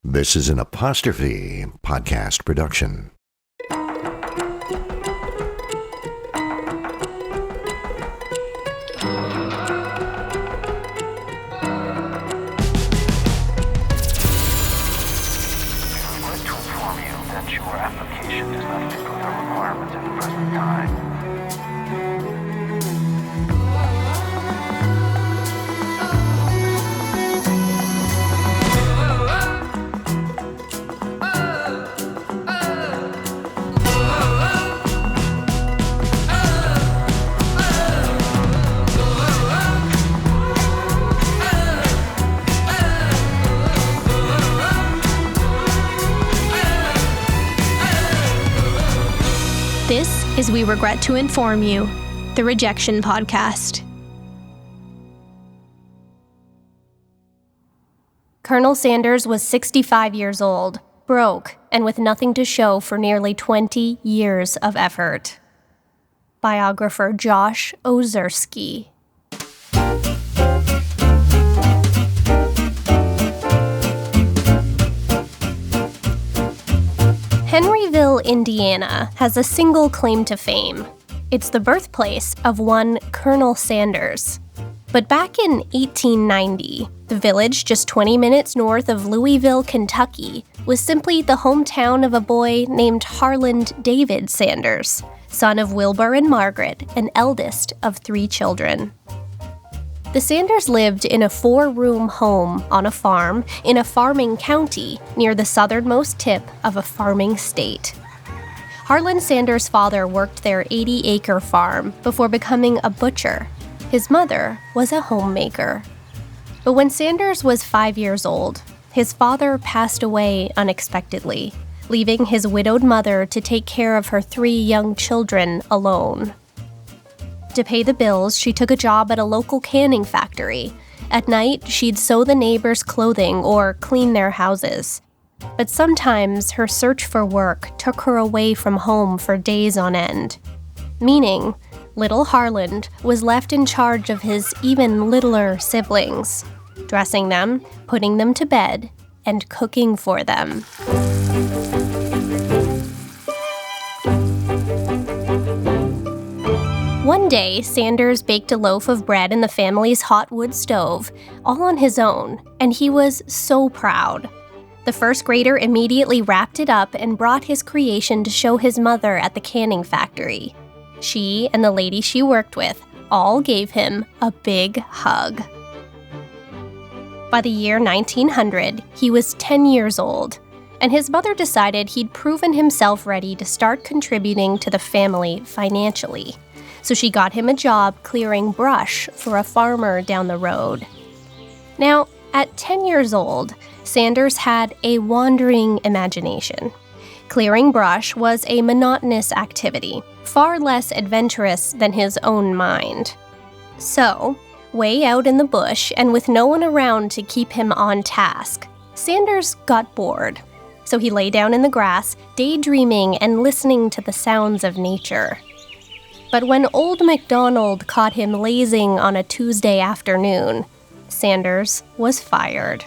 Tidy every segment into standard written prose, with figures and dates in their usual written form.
This is an Apostrophe podcast production. Your application does not fit with our requirements at the present time. This is We Regret to Inform You, the Rejection podcast. Colonel Sanders was 65 years old, broke, and with nothing to show for nearly 20 years of effort. Biographer Josh Ozerski. Henryville, Indiana, has a single claim to fame. It's the birthplace of one Colonel Sanders. But back in 1890, the village just 20 minutes north of Louisville, Kentucky, was simply the hometown of a boy named Harland David Sanders, son of Wilbur and Margaret, and eldest of 3 children. The Sanders lived in a 4-room home on a farm in a farming county near the southernmost tip of a farming state. Harland Sanders' father worked their 80-acre farm before becoming a butcher. His mother was a homemaker. But when Sanders was 5 years old, his father passed away unexpectedly, leaving his widowed mother to take care of her 3 young children alone. To pay the bills, she took a job at a local canning factory. At night, she'd sew the neighbors' clothing or clean their houses. But sometimes her search for work took her away from home for days on end. Meaning, little Harland was left in charge of his even littler siblings, dressing them, putting them to bed, and cooking for them. One day, Sanders baked a loaf of bread in the family's hot wood stove, all on his own, and he was so proud. The first grader immediately wrapped it up and brought his creation to show his mother at the canning factory. She and the lady she worked with all gave him a big hug. By the year 1900, he was 10 years old, and his mother decided he'd proven himself ready to start contributing to the family financially. So she got him a job clearing brush for a farmer down the road. Now, at 10 years old, Sanders had a wandering imagination. Clearing brush was a monotonous activity, far less adventurous than his own mind. So, way out in the bush and with no one around to keep him on task, Sanders got bored. So he lay down in the grass, daydreaming and listening to the sounds of nature. But when Old MacDonald caught him lazing on a Tuesday afternoon, Sanders was fired.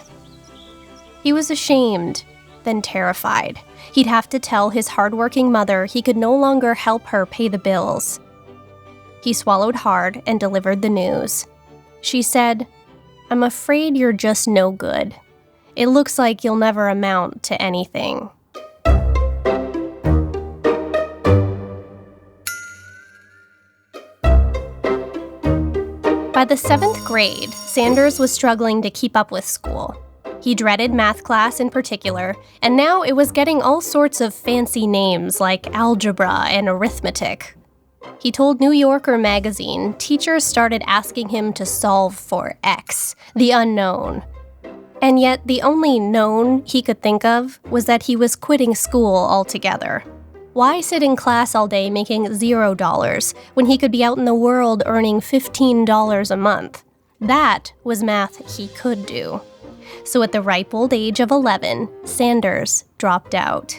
He was ashamed, then terrified. He'd have to tell his hardworking mother he could no longer help her pay the bills. He swallowed hard and delivered the news. She said, "I'm afraid you're just no good. It looks like you'll never amount to anything." By the 7th grade, Sanders was struggling to keep up with school. He dreaded math class in particular, and now it was getting all sorts of fancy names like algebra and arithmetic. He told New Yorker magazine teachers started asking him to solve for X, the unknown. And yet the only known he could think of was that he was quitting school altogether. Why sit in class all day making $0 when he could be out in the world earning $15 a month? That was math he could do. So at the ripe old age of 11, Sanders dropped out.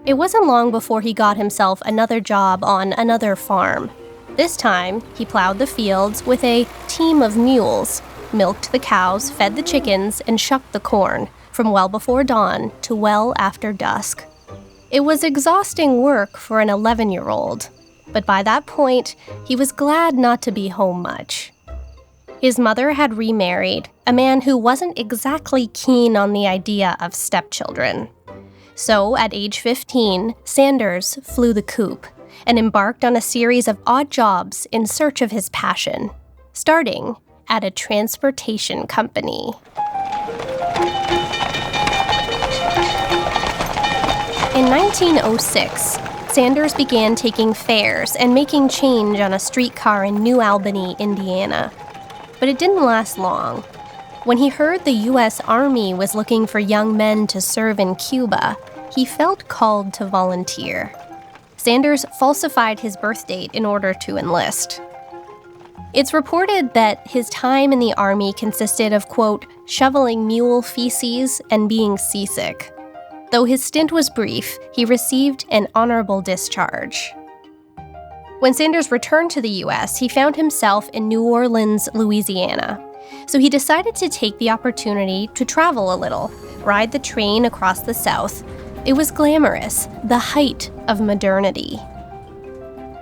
It wasn't long before he got himself another job on another farm. This time, he plowed the fields with a team of mules, milked the cows, fed the chickens, and shucked the corn, from well before dawn to well after dusk. It was exhausting work for an 11-year-old, but by that point, he was glad not to be home much. His mother had remarried, a man who wasn't exactly keen on the idea of stepchildren. So, at age 15, Sanders flew the coop and embarked on a series of odd jobs in search of his passion, starting at a transportation company. In 1906, Sanders began taking fares and making change on a streetcar in New Albany, Indiana. But it didn't last long. When he heard the U.S. Army was looking for young men to serve in Cuba, he felt called to volunteer. Sanders falsified his birth date in order to enlist. It's reported that his time in the Army consisted of, quote, shoveling mule feces and being seasick. Though his stint was brief, he received an honorable discharge. When Sanders returned to the U.S., he found himself in New Orleans, Louisiana. So he decided to take the opportunity to travel a little, ride the train across the South. It was glamorous, the height of modernity.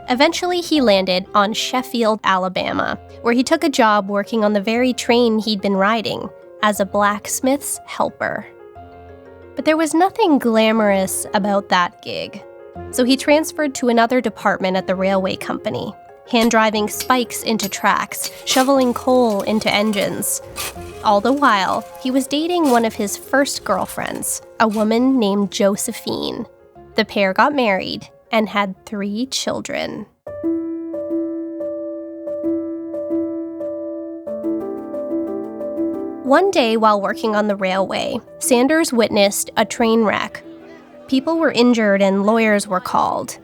Eventually, he landed on Sheffield, Alabama, where he took a job working on the very train he'd been riding as a blacksmith's helper. But there was nothing glamorous about that gig. So he transferred to another department at the railway company, hand-driving spikes into tracks, shoveling coal into engines. All the while, he was dating one of his first girlfriends, a woman named Josephine. The pair got married and had 3 children. One day while working on the railway, Sanders witnessed a train wreck. People were injured and lawyers were called.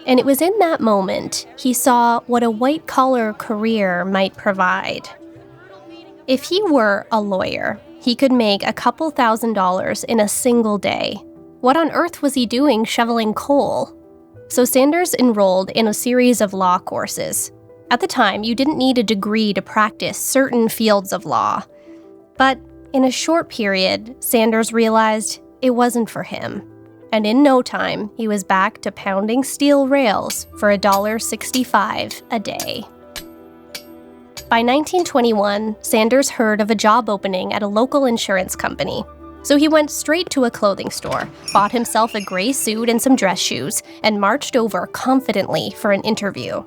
And it was in that moment he saw what a white-collar career might provide. If he were a lawyer, he could make a couple $1,000s in a single day. What on earth was he doing shoveling coal? So Sanders enrolled in a series of law courses. At the time, you didn't need a degree to practice certain fields of law. But in a short period, Sanders realized it wasn't for him. And in no time, he was back to pounding steel rails for $1.65 a day. By 1921, Sanders heard of a job opening at a local insurance company. So he went straight to a clothing store, bought himself a gray suit and some dress shoes, and marched over confidently for an interview.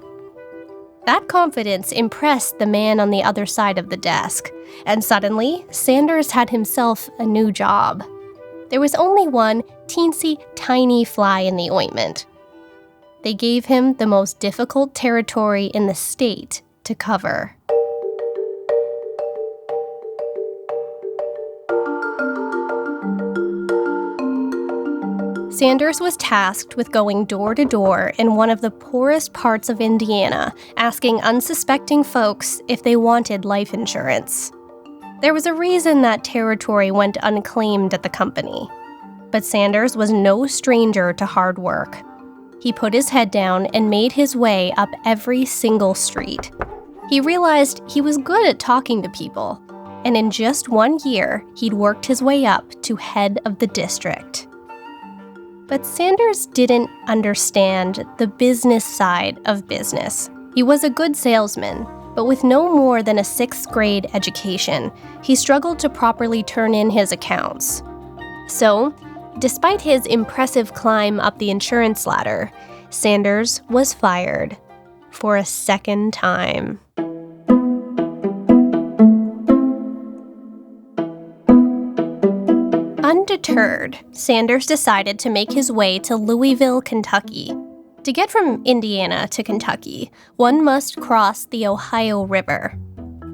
That confidence impressed the man on the other side of the desk, and suddenly, Sanders had himself a new job. There was only one teensy tiny fly in the ointment. They gave him the most difficult territory in the state to cover. Sanders was tasked with going door to door in one of the poorest parts of Indiana, asking unsuspecting folks if they wanted life insurance. There was a reason that territory went unclaimed at the company. But Sanders was no stranger to hard work. He put his head down and made his way up every single street. He realized he was good at talking to people, and in just 1 year, he'd worked his way up to head of the district. But Sanders didn't understand the business side of business. He was a good salesman, but with no more than a 6th grade education, he struggled to properly turn in his accounts. So, despite his impressive climb up the insurance ladder, Sanders was fired for a second time. Undeterred, Sanders decided to make his way to Louisville, Kentucky. To get from Indiana to Kentucky, one must cross the Ohio River.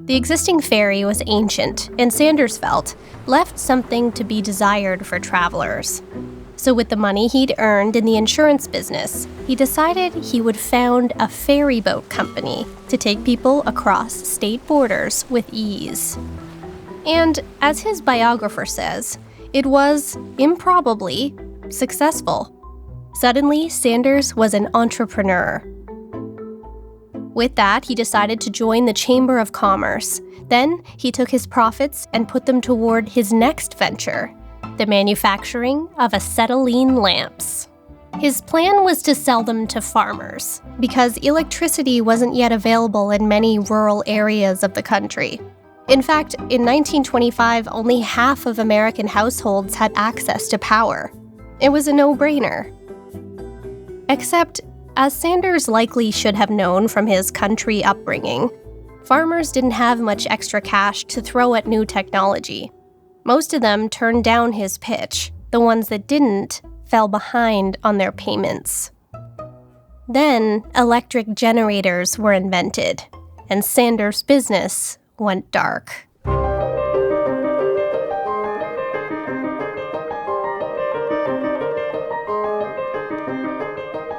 The existing ferry was ancient, and Sanders felt left something to be desired for travelers. So with the money he'd earned in the insurance business, he decided he would found a ferry boat company to take people across state borders with ease. And as his biographer says, it was, improbably, successful. Suddenly, Sanders was an entrepreneur. With that, he decided to join the Chamber of Commerce. Then, he took his profits and put them toward his next venture, the manufacturing of acetylene lamps. His plan was to sell them to farmers, because electricity wasn't yet available in many rural areas of the country. In fact, in 1925, only half of American households had access to power. It was a no-brainer. Except, as Sanders likely should have known from his country upbringing, farmers didn't have much extra cash to throw at new technology. Most of them turned down his pitch. The ones that didn't fell behind on their payments. Then, electric generators were invented, and Sanders' business went dark.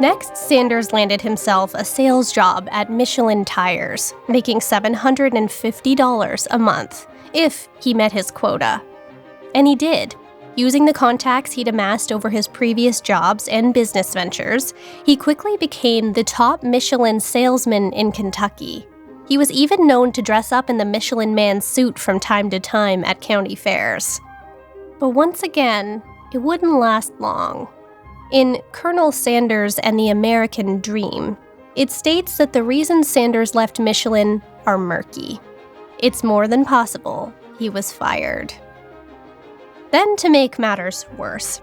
Next, Sanders landed himself a sales job at Michelin Tires, making $750 a month, if he met his quota. And he did. Using the contacts he'd amassed over his previous jobs and business ventures, he quickly became the top Michelin salesman in Kentucky. He was even known to dress up in the Michelin Man's suit from time to time at county fairs. But once again, it wouldn't last long. In Colonel Sanders and the American Dream, it states that the reasons Sanders left Michelin are murky. It's more than possible he was fired. Then, to make matters worse,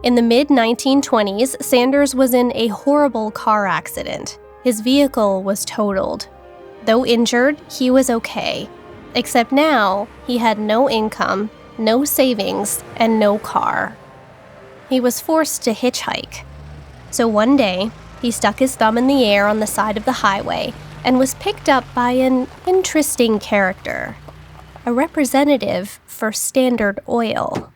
in the mid-1920s, Sanders was in a horrible car accident. His vehicle was totaled. Though injured, he was okay. Except now, he had no income, no savings, and no car. He was forced to hitchhike. So one day, he stuck his thumb in the air on the side of the highway and was picked up by an interesting character, a representative for Standard Oil.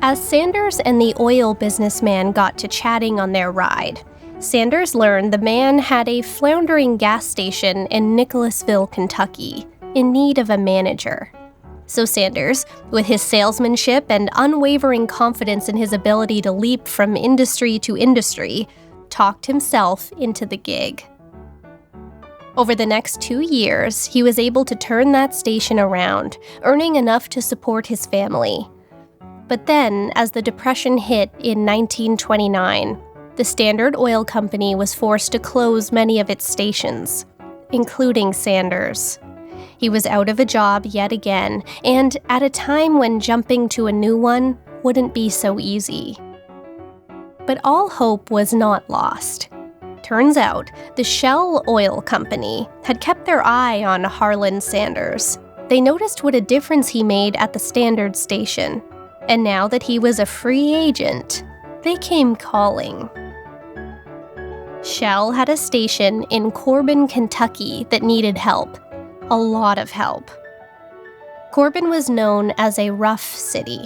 As Sanders and the oil businessman got to chatting on their ride, Sanders learned the man had a floundering gas station in Nicholasville, Kentucky, in need of a manager. So Sanders, with his salesmanship and unwavering confidence in his ability to leap from industry to industry, talked himself into the gig. Over the next 2 years, he was able to turn that station around, earning enough to support his family. But then, as the Depression hit in 1929, the Standard Oil Company was forced to close many of its stations, including Sanders. He was out of a job yet again, and at a time when jumping to a new one wouldn't be so easy. But all hope was not lost. Turns out, the Shell Oil Company had kept their eye on Harlan Sanders. They noticed what a difference he made at the Standard station. And now that he was a free agent, they came calling. Shell had a station in Corbin, Kentucky that needed help. A lot of help. Corbin was known as a rough city.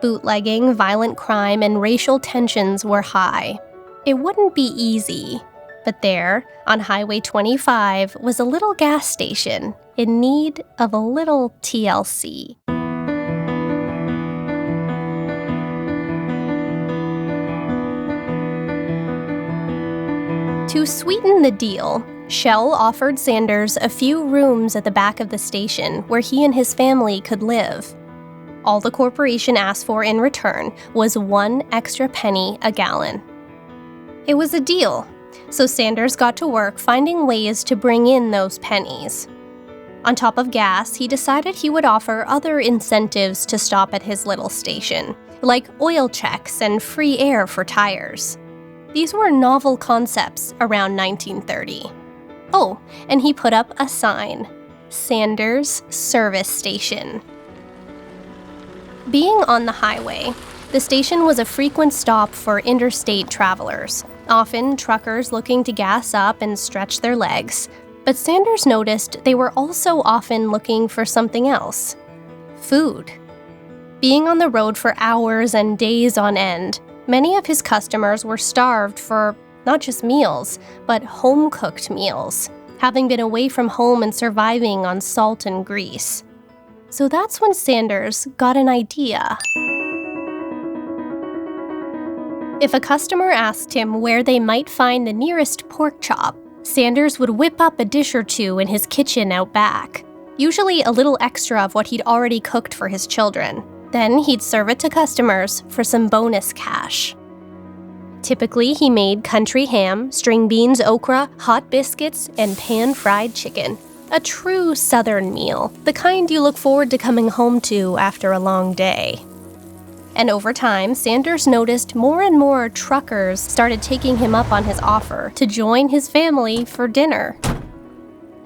Bootlegging, violent crime, and racial tensions were high. It wouldn't be easy, but there, on Highway 25, was a little gas station in need of a little TLC. To sweeten the deal, Shell offered Sanders a few rooms at the back of the station where he and his family could live. All the corporation asked for in return was 1 extra penny a gallon. It was a deal, so Sanders got to work finding ways to bring in those pennies. On top of gas, he decided he would offer other incentives to stop at his little station, like oil checks and free air for tires. These were novel concepts around 1930. Oh, and he put up a sign, Sanders Service Station. Being on the highway, the station was a frequent stop for interstate travelers, often truckers looking to gas up and stretch their legs. But Sanders noticed they were also often looking for something else, food. Being on the road for hours and days on end, many of his customers were starved for not just meals, but home-cooked meals, having been away from home and surviving on salt and grease. So that's when Sanders got an idea. If a customer asked him where they might find the nearest pork chop, Sanders would whip up a dish or two in his kitchen out back, usually a little extra of what he'd already cooked for his children. Then he'd serve it to customers for some bonus cash. Typically, he made country ham, string beans, okra, hot biscuits, and pan-fried chicken. A true Southern meal, the kind you look forward to coming home to after a long day. And over time, Sanders noticed more and more truckers started taking him up on his offer to join his family for dinner.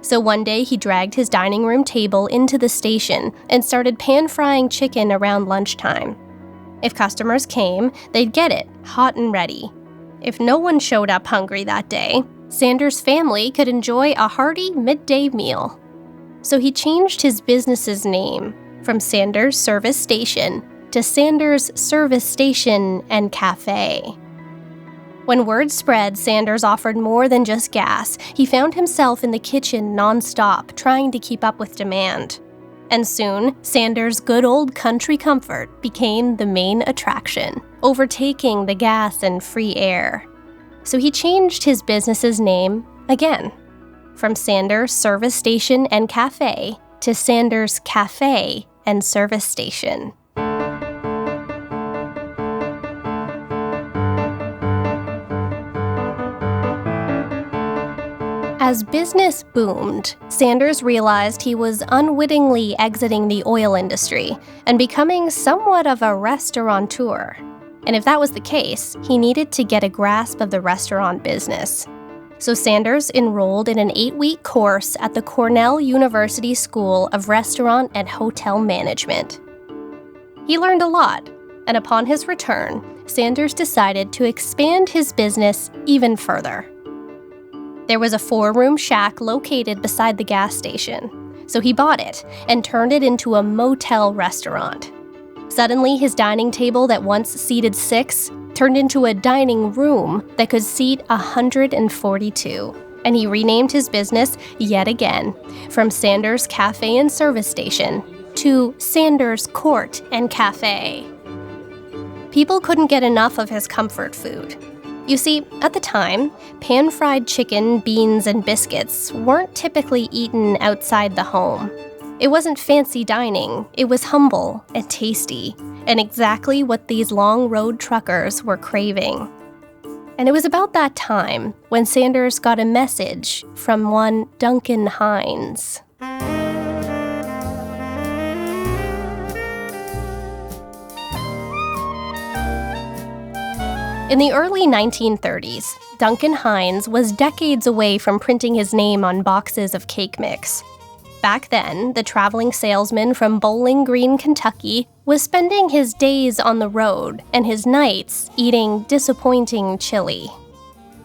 So one day, he dragged his dining room table into the station and started pan-frying chicken around lunchtime. If customers came, they'd get it, hot and ready. If no one showed up hungry that day, Sanders' family could enjoy a hearty midday meal. So he changed his business's name from Sanders Service Station to Sanders Service Station and Cafe. When word spread Sanders offered more than just gas, he found himself in the kitchen nonstop, trying to keep up with demand. And soon, Sanders' good old country comfort became the main attraction, overtaking the gas and free air. So he changed his business's name again, from Sanders Service Station and Cafe to Sanders Cafe and Service Station. As business boomed, Sanders realized he was unwittingly exiting the oil industry and becoming somewhat of a restaurateur. And if that was the case, he needed to get a grasp of the restaurant business. So Sanders enrolled in an 8-week course at the Cornell University School of Restaurant and Hotel Management. He learned a lot, and upon his return, Sanders decided to expand his business even further. There was a 4-room shack located beside the gas station, so he bought it and turned it into a motel restaurant. Suddenly, his dining table that once seated 6 turned into a dining room that could seat 142, and he renamed his business yet again from Sanders Cafe and Service Station to Sanders Court and Cafe. People couldn't get enough of his comfort food. You see, at the time, pan-fried chicken, beans, and biscuits weren't typically eaten outside the home. It wasn't fancy dining, it was humble and tasty, and exactly what these long road truckers were craving. And it was about that time when Sanders got a message from one Duncan Hines. In the early 1930s, Duncan Hines was decades away from printing his name on boxes of cake mix. Back then, the traveling salesman from Bowling Green, Kentucky, was spending his days on the road and his nights eating disappointing chili.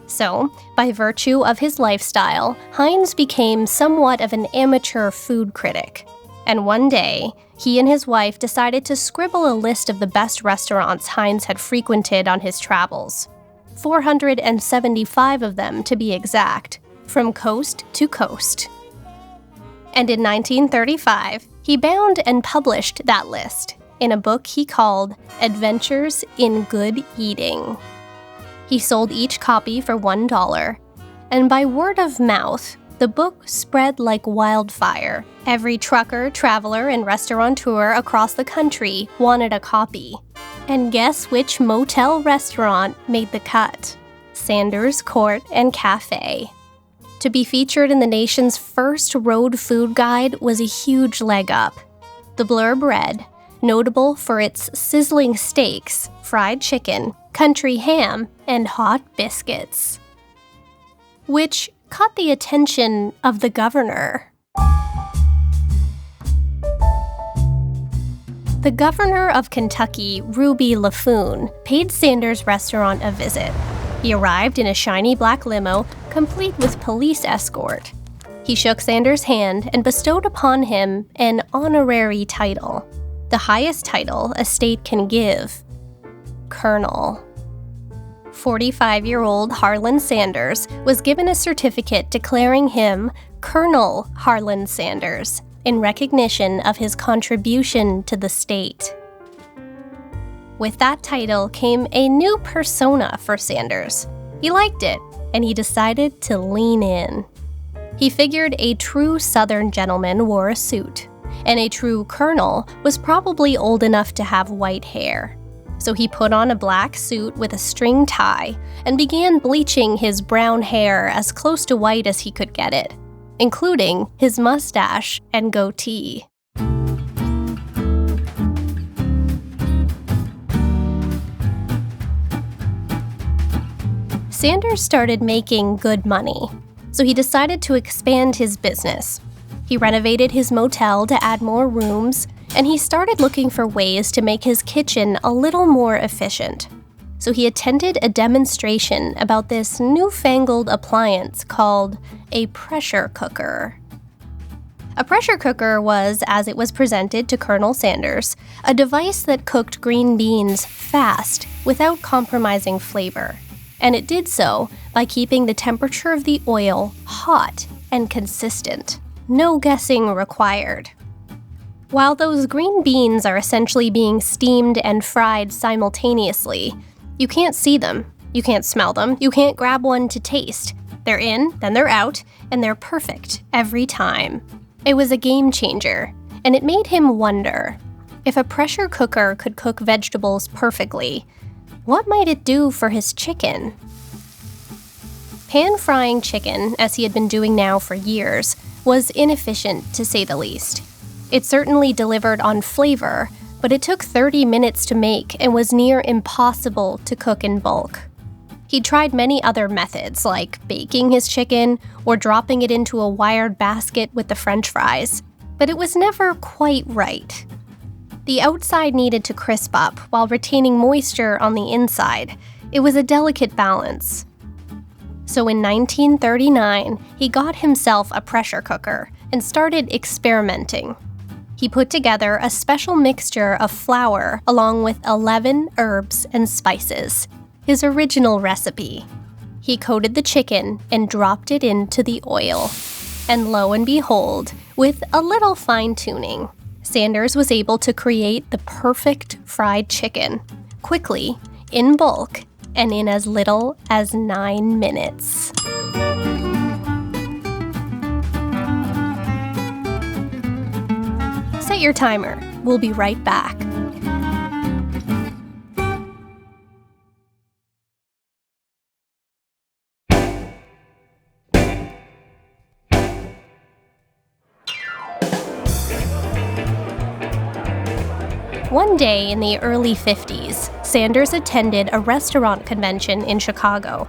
So, by virtue of his lifestyle, Hines became somewhat of an amateur food critic. And one day, he and his wife decided to scribble a list of the best restaurants Hines had frequented on his travels. 475 of them, to be exact, from coast to coast. And in 1935, he bound and published that list in a book he called Adventures in Good Eating. He sold each copy for $1, and by word of mouth, the book spread like wildfire. Every trucker, traveler, and restaurateur across the country wanted a copy. And guess which motel restaurant made the cut? Sanders Court and Cafe. To be featured in the nation's first road food guide was a huge leg up. The blurb read, notable for its sizzling steaks, fried chicken, country ham, and hot biscuits. Which caught the attention of the governor. The governor of Kentucky, Ruby LaFoon, paid Sanders' restaurant a visit. He arrived in a shiny black limo, complete with police escort. He shook Sanders' hand and bestowed upon him an honorary title, the highest title a state can give, Colonel. 45-year-old Harlan Sanders was given a certificate declaring him Colonel Harlan Sanders in recognition of his contribution to the state. With that title came a new persona for Sanders. He liked it. and he decided to lean in. He figured a true Southern gentleman wore a suit, and a true colonel was probably old enough to have white hair. So he put on a black suit with a string tie and began bleaching his brown hair as close to white as he could get it, including his mustache and goatee. Sanders started making good money, so he decided to expand his business. He renovated his motel to add more rooms, and he started looking for ways to make his kitchen a little more efficient. So he attended a demonstration about this newfangled appliance called a pressure cooker. A pressure cooker was, as it was presented to Colonel Sanders, a device that cooked green beans fast without compromising flavor. And it did so by keeping the temperature of the oil hot and consistent. No guessing required. While those green beans are essentially being steamed and fried simultaneously, you can't see them, you can't smell them, you can't grab one to taste. They're in, then they're out, and they're perfect every time. It was a game changer, and it made him wonder, if a pressure cooker could cook vegetables perfectly, what might it do for his chicken? Pan-frying chicken, as he had been doing now for years, was inefficient to say the least. It certainly delivered on flavor, but it took 30 minutes to make and was near impossible to cook in bulk. He tried many other methods, like baking his chicken or dropping it into a wired basket with the French fries, but it was never quite right. The outside needed to crisp up while retaining moisture on the inside. It was a delicate balance. So in 1939, he got himself a pressure cooker and started experimenting. He put together a special mixture of flour along with 11 herbs and spices, his original recipe. He coated the chicken and dropped it into the oil. And lo and behold, with a little fine-tuning, Sanders was able to create the perfect fried chicken, quickly, in bulk, and in as little as 9 minutes. Set your timer. We'll be right back. One day in the early 50s, Sanders attended a restaurant convention in Chicago.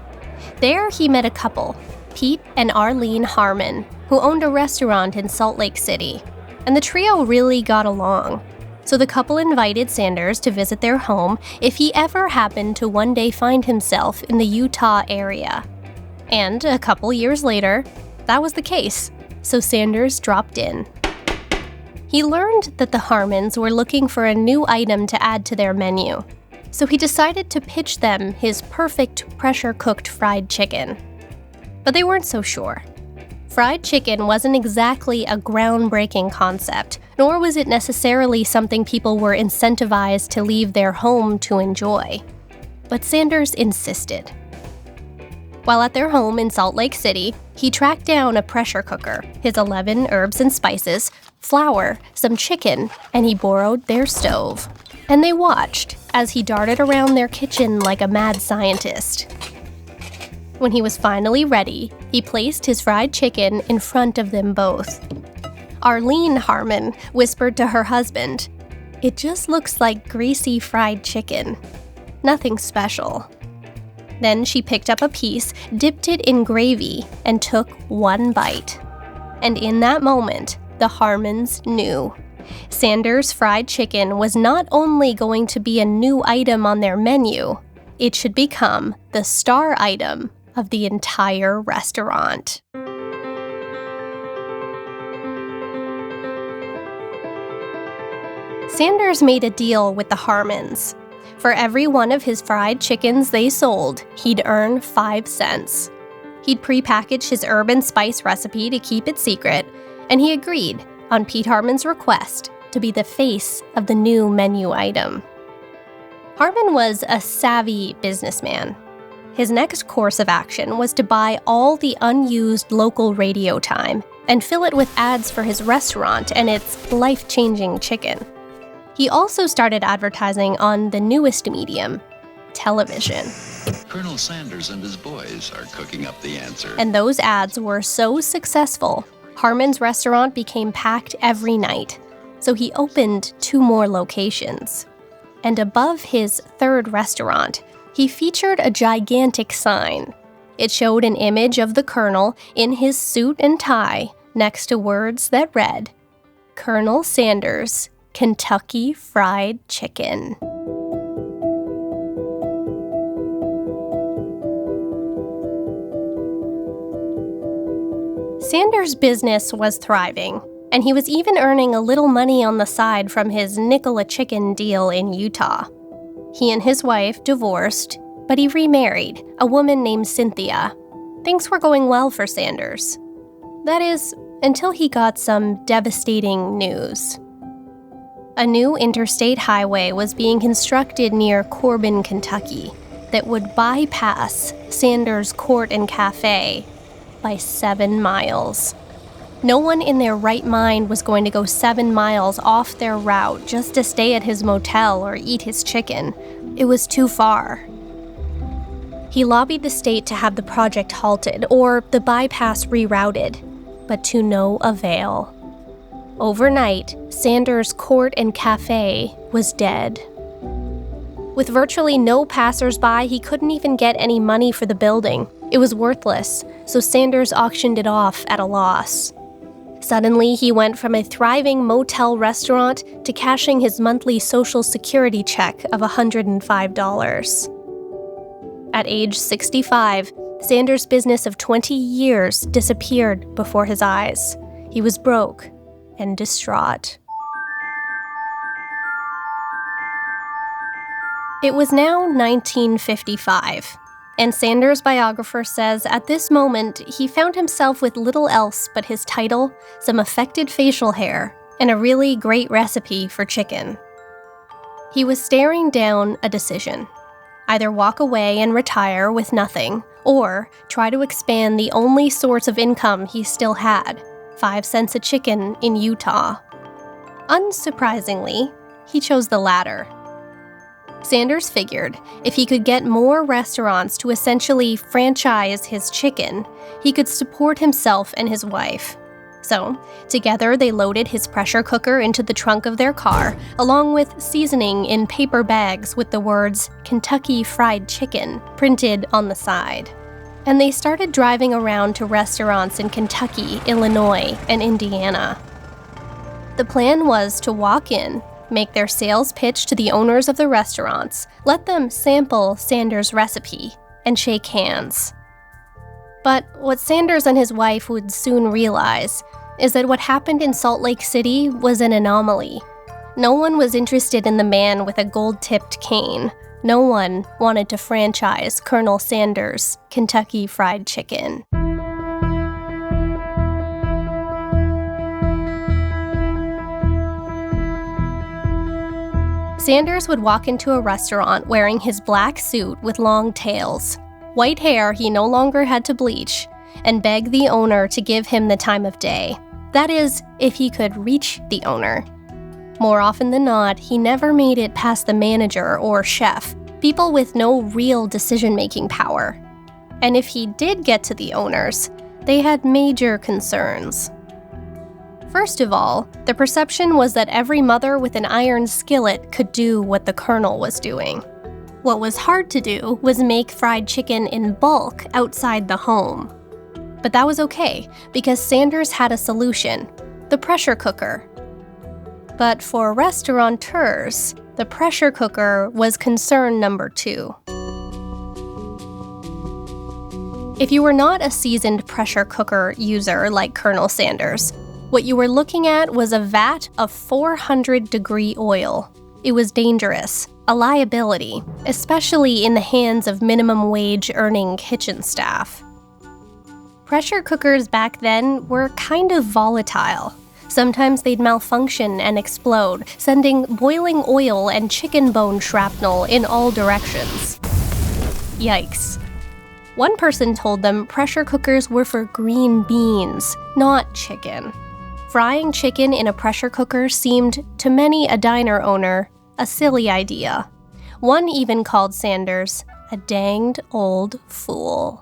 There he met a couple, Pete and Arlene Harmon, who owned a restaurant in Salt Lake City. And the trio really got along. So the couple invited Sanders to visit their home if he ever happened to one day find himself in the Utah area. And a couple years later, that was the case. So Sanders dropped in. He learned that the Harmons were looking for a new item to add to their menu, so he decided to pitch them his perfect pressure-cooked fried chicken. But they weren't so sure. Fried chicken wasn't exactly a groundbreaking concept, nor was it necessarily something people were incentivized to leave their home to enjoy. But Sanders insisted. While at their home in Salt Lake City, he tracked down a pressure cooker, his 11 herbs and spices, flour, some chicken, and he borrowed their stove. And they watched as he darted around their kitchen like a mad scientist. When he was finally ready, he placed his fried chicken in front of them both. Arlene Harmon whispered to her husband, "It just looks like greasy fried chicken. Nothing special." Then she picked up a piece, dipped it in gravy, and took one bite. And in that moment, the Harmons knew. Sanders' fried chicken was not only going to be a new item on their menu, it should become the star item of the entire restaurant. Sanders made a deal with the Harmons. For every one of his fried chickens they sold, he'd earn 5 cents. He'd prepackaged his herb and spice recipe to keep it secret, and he agreed, on Pete Harmon's request, to be the face of the new menu item. Harmon was a savvy businessman. His next course of action was to buy all the unused local radio time and fill it with ads for his restaurant and its life-changing chicken. He also started advertising on the newest medium, television. Colonel Sanders and his boys are cooking up the answer. And those ads were so successful, Harmon's restaurant became packed every night. So he opened 2 more locations. And above his 3rd restaurant, he featured a gigantic sign. It showed an image of the Colonel in his suit and tie next to words that read, Colonel Sanders, Kentucky Fried Chicken. Sanders' business was thriving, and he was even earning a little money on the side from his nickel-a-chicken deal in Utah. He and his wife divorced, but he remarried a woman named Cynthia. Things were going well for Sanders. That is, until he got some devastating news. A new interstate highway was being constructed near Corbin, Kentucky, that would bypass Sanders' Court and Cafe by 7 miles. No one in their right mind was going to go 7 miles off their route just to stay at his motel or eat his chicken. It was too far. He lobbied the state to have the project halted or the bypass rerouted, but to no avail. Overnight, Sanders' Court and Cafe was dead. With virtually no passers-by, he couldn't even get any money for the building. It was worthless, so Sanders auctioned it off at a loss. Suddenly, he went from a thriving motel restaurant to cashing his monthly Social Security check of $105. At age 65, Sanders' business of 20 years disappeared before his eyes. He was broke and distraught. It was now 1955, and Sanders' biographer says at this moment he found himself with little else but his title, some affected facial hair, and a really great recipe for chicken. He was staring down a decision. Either walk away and retire with nothing, or try to expand the only source of income he still had, 5 cents a chicken in Utah. Unsurprisingly, he chose the latter. Sanders figured if he could get more restaurants to essentially franchise his chicken, he could support himself and his wife. So, together they loaded his pressure cooker into the trunk of their car, along with seasoning in paper bags with the words Kentucky Fried Chicken printed on the side. And they started driving around to restaurants in Kentucky, Illinois, and Indiana. The plan was to walk in, make their sales pitch to the owners of the restaurants, let them sample Sanders' recipe, and shake hands. But what Sanders and his wife would soon realize is that what happened in Salt Lake City was an anomaly. No one was interested in the man with a gold-tipped cane. No one wanted to franchise Colonel Sanders' Kentucky Fried Chicken. Sanders would walk into a restaurant wearing his black suit with long tails, white hair he no longer had to bleach, and beg the owner to give him the time of day. That is, if he could reach the owner. More often than not, he never made it past the manager or chef, people with no real decision-making power. And if he did get to the owners, they had major concerns. First of all, the perception was that every mother with an iron skillet could do what the Colonel was doing. What was hard to do was make fried chicken in bulk outside the home. But that was okay, because Sanders had a solution: the pressure cooker. But for restaurateurs, the pressure cooker was concern number 2. If you were not a seasoned pressure cooker user like Colonel Sanders, what you were looking at was a vat of 400-degree oil. It was dangerous, a liability, especially in the hands of minimum wage earning kitchen staff. Pressure cookers back then were kind of volatile. Sometimes they'd malfunction and explode, sending boiling oil and chicken bone shrapnel in all directions. Yikes. One person told them pressure cookers were for green beans, not chicken. Frying chicken in a pressure cooker seemed, to many a diner owner, a silly idea. One even called Sanders a danged old fool.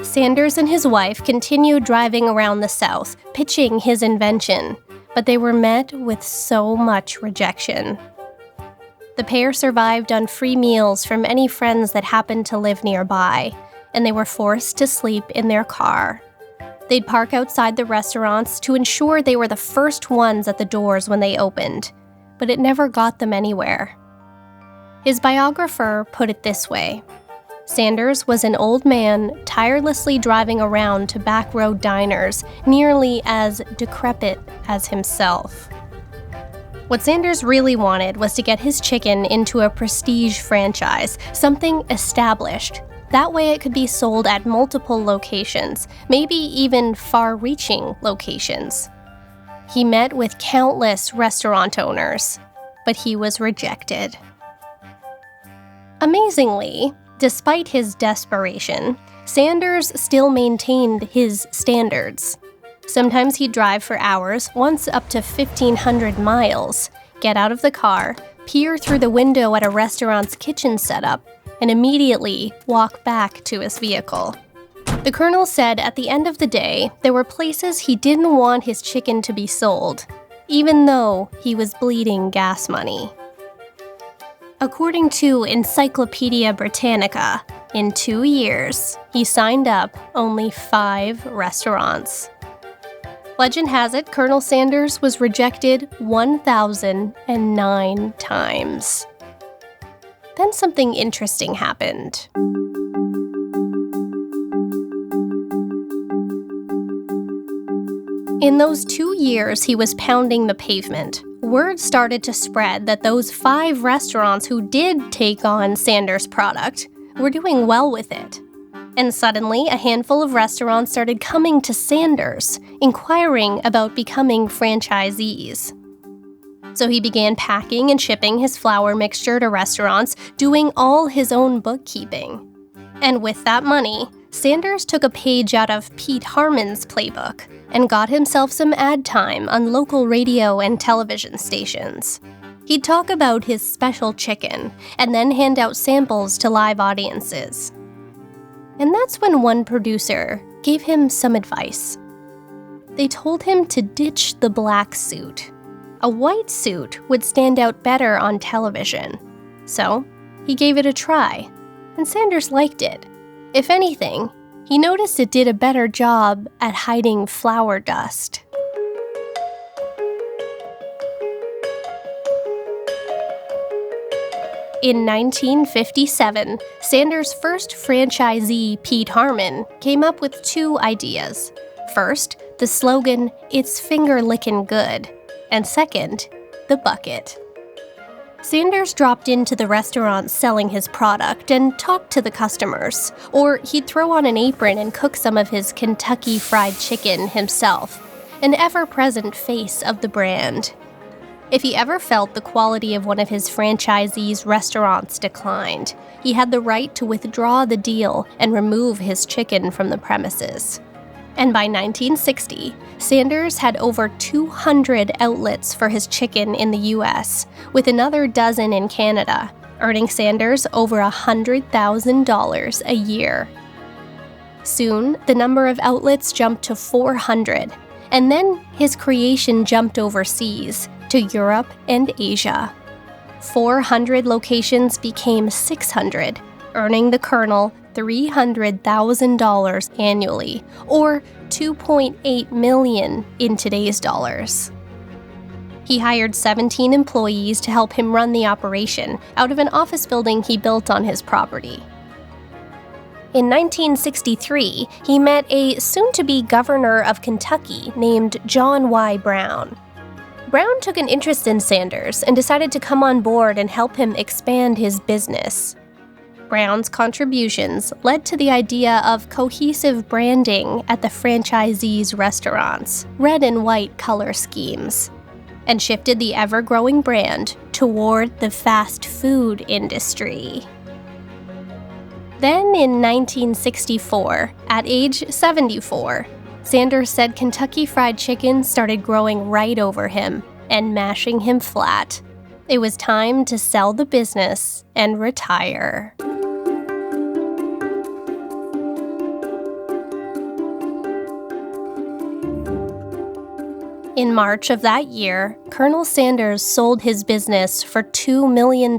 Sanders and his wife continued driving around the South, pitching his invention, but they were met with so much rejection. The pair survived on free meals from any friends that happened to live nearby, and they were forced to sleep in their car. They'd park outside the restaurants to ensure they were the first ones at the doors when they opened, but it never got them anywhere. His biographer put it this way: Sanders was an old man tirelessly driving around to back road diners, nearly as decrepit as himself. What Sanders really wanted was to get his chicken into a prestige franchise, something established. That way it could be sold at multiple locations, maybe even far-reaching locations. He met with countless restaurant owners, but he was rejected. Amazingly, despite his desperation, Sanders still maintained his standards. Sometimes he'd drive for hours, once up to 1,500 miles, get out of the car, peer through the window at a restaurant's kitchen setup, and immediately walk back to his vehicle. The Colonel said at the end of the day, there were places he didn't want his chicken to be sold, even though he was bleeding gas money. According to Encyclopedia Britannica, in 2 years, he signed up only 5 restaurants. Legend has it Colonel Sanders was rejected 1,009 times. Then something interesting happened. In those 2 years he was pounding the pavement, word started to spread that those 5 restaurants who did take on Sanders' product were doing well with it. And suddenly, a handful of restaurants started coming to Sanders, inquiring about becoming franchisees. So he began packing and shipping his flour mixture to restaurants, doing all his own bookkeeping. And with that money, Sanders took a page out of Pete Harmon's playbook and got himself some ad time on local radio and television stations. He'd talk about his special chicken and then hand out samples to live audiences. And that's when one producer gave him some advice. They told him to ditch the black suit. A white suit would stand out better on television. So, he gave it a try, and Sanders liked it. If anything, he noticed it did a better job at hiding flour dust. In 1957, Sanders' first franchisee, Pete Harmon, came up with 2 ideas. First, the slogan, "It's finger-lickin' good," and second, the bucket. Sanders dropped into the restaurant selling his product and talked to the customers, or he'd throw on an apron and cook some of his Kentucky Fried Chicken himself, an ever-present face of the brand. If he ever felt the quality of one of his franchisees' restaurants declined, he had the right to withdraw the deal and remove his chicken from the premises. And by 1960, Sanders had over 200 outlets for his chicken in the U.S., with another dozen in Canada, earning Sanders over $100,000 a year. Soon, the number of outlets jumped to 400, and then his creation jumped overseas, to Europe and Asia. 400 locations became 600, earning the Colonel $300,000 annually, or $2.8 million in today's dollars. He hired 17 employees to help him run the operation out of an office building he built on his property. In 1963, he met a soon-to-be governor of Kentucky named John Y. Brown. Brown took an interest in Sanders and decided to come on board and help him expand his business. Brown's contributions led to the idea of cohesive branding at the franchisees' restaurants, red and white color schemes, and shifted the ever-growing brand toward the fast food industry. Then in 1964, at age 74, Sanders said Kentucky Fried Chicken started growing right over him and mashing him flat. It was time to sell the business and retire. In March of that year, Colonel Sanders sold his business for $2 million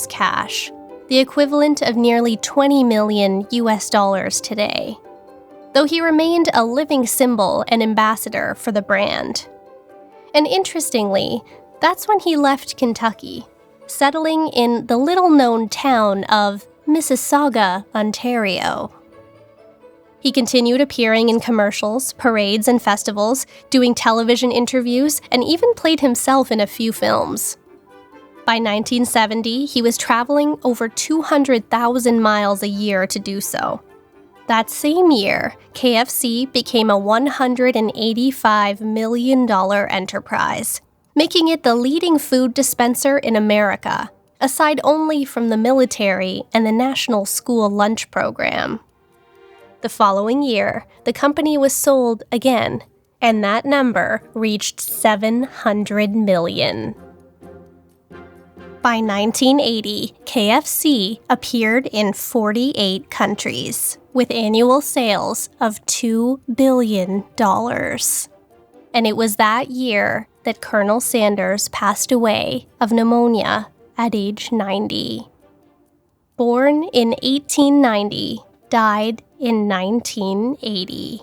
cash, the equivalent of nearly $20 million US today, though he remained a living symbol and ambassador for the brand. And interestingly, that's when he left Kentucky, settling in the little-known town of Mississauga, Ontario. He continued appearing in commercials, parades, and festivals, doing television interviews, and even played himself in a few films. By 1970, he was traveling over 200,000 miles a year to do so. That same year, KFC became a $185 million enterprise, making it the leading food dispenser in America, aside only from the military and the National School Lunch Program. The following year, the company was sold again, and that number reached $700 million. By 1980, KFC appeared in 48 countries, with annual sales of $2 billion. And it was that year that Colonel Sanders passed away of pneumonia at age 90. Born in 1890, died in 1980.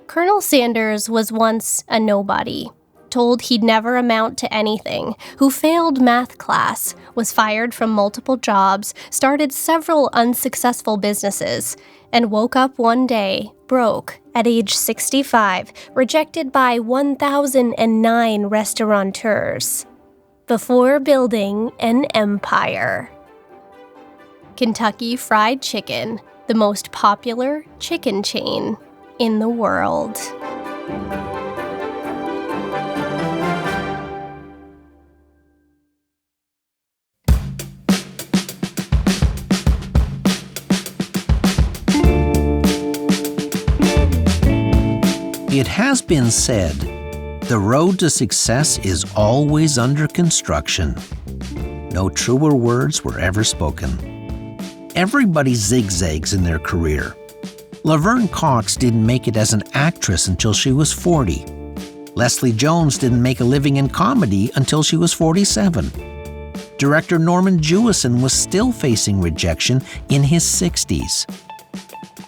Colonel Sanders was once a nobody, told he'd never amount to anything, who failed math class, was fired from multiple jobs, started several unsuccessful businesses, and woke up one day broke at age 65, rejected by 1,009 restaurateurs, before building an empire. Kentucky Fried Chicken, the most popular chicken chain in the world. It has been said, the road to success is always under construction. No truer words were ever spoken. Everybody zigzags in their career. Laverne Cox didn't make it as an actress until she was 40. Leslie Jones didn't make a living in comedy until she was 47. Director Norman Jewison was still facing rejection in his 60s.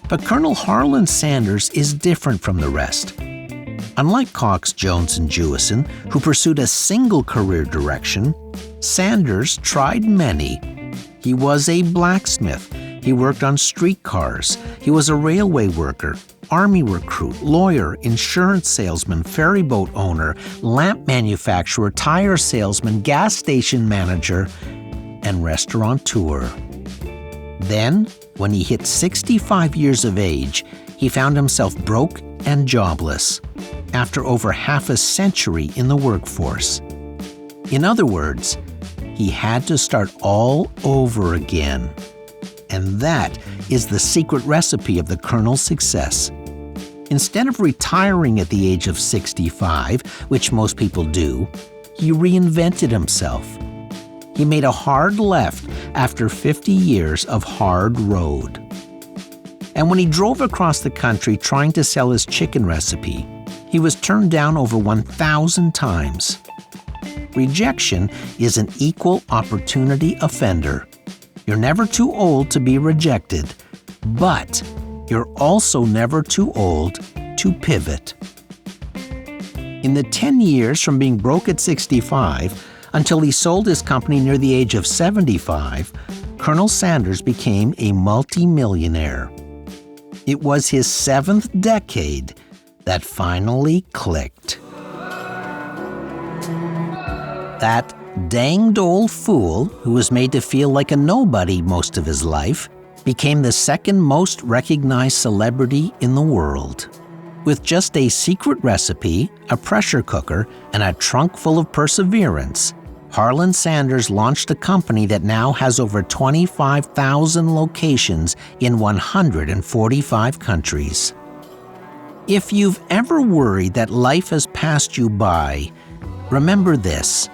But Colonel Harlan Sanders is different from the rest. Unlike Cox, Jones, and Jewison, who pursued a single career direction, Sanders tried many. He was a blacksmith. He worked on streetcars. He was a railway worker, army recruit, lawyer, insurance salesman, ferry boat owner, lamp manufacturer, tire salesman, gas station manager, and restaurateur. Then, when he hit 65 years of age, he found himself broke and jobless after over half a century in the workforce. In other words, he had to start all over again. And that is the secret recipe of the Colonel's success. Instead of retiring at the age of 65, which most people do, he reinvented himself. He made a hard left after 50 years of hard road. And when he drove across the country trying to sell his chicken recipe, he was turned down over 1,000 times. Rejection is an equal opportunity offender. You're never too old to be rejected, but you're also never too old to pivot. In the 10 years from being broke at 65 until he sold his company near the age of 75, Colonel Sanders became a multimillionaire. It was his 7th decade that finally clicked. That danged old fool, who was made to feel like a nobody most of his life, became the second most recognized celebrity in the world. With just a secret recipe, a pressure cooker, and a trunk full of perseverance, Harlan Sanders launched a company that now has over 25,000 locations in 145 countries. If you've ever worried that life has passed you by, remember this: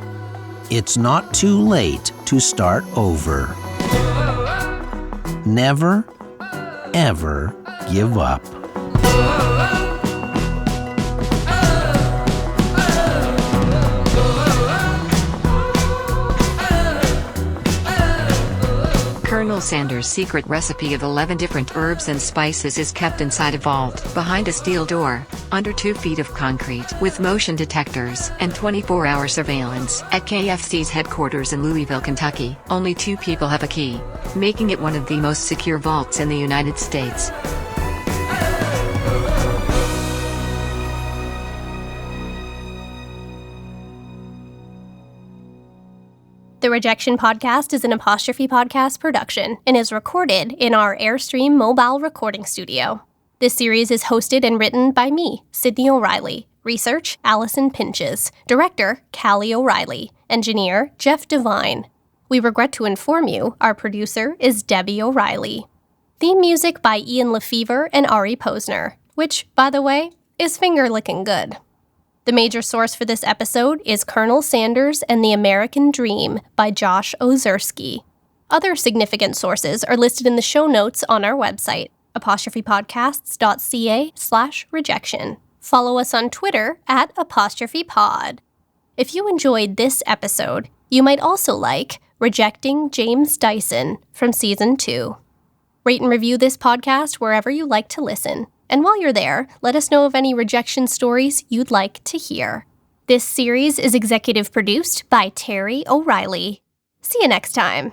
it's not too late to start over. Never, ever give up. Colonel Sanders' secret recipe of 11 different herbs and spices is kept inside a vault, behind a steel door, under 2 feet of concrete, with motion detectors and 24-hour surveillance. At KFC's headquarters in Louisville, Kentucky, only 2 people have a key, making it one of the most secure vaults in the United States. The Rejection podcast is an Apostrophe Podcast production and is recorded in our Airstream mobile recording studio. This series is hosted and written by me, Sydney O'Reilly. Research, Allison Pinches. Director, Callie O'Reilly. Engineer, Jeff Devine. We regret to inform you, our producer is Debbie O'Reilly. Theme music by Ian Lefevre and Ari Posner, which, by the way, is finger-licking good. The major source for this episode is Colonel Sanders and the American Dream by Josh Ozersky. Other significant sources are listed in the show notes on our website, apostrophepodcasts.ca/rejection. Follow us on Twitter @apostrophepod. If you enjoyed this episode, you might also like Rejecting James Dyson from Season 2. Rate and review this podcast wherever you like to listen. And while you're there, let us know of any rejection stories you'd like to hear. This series is executive produced by Terry O'Reilly. See you next time.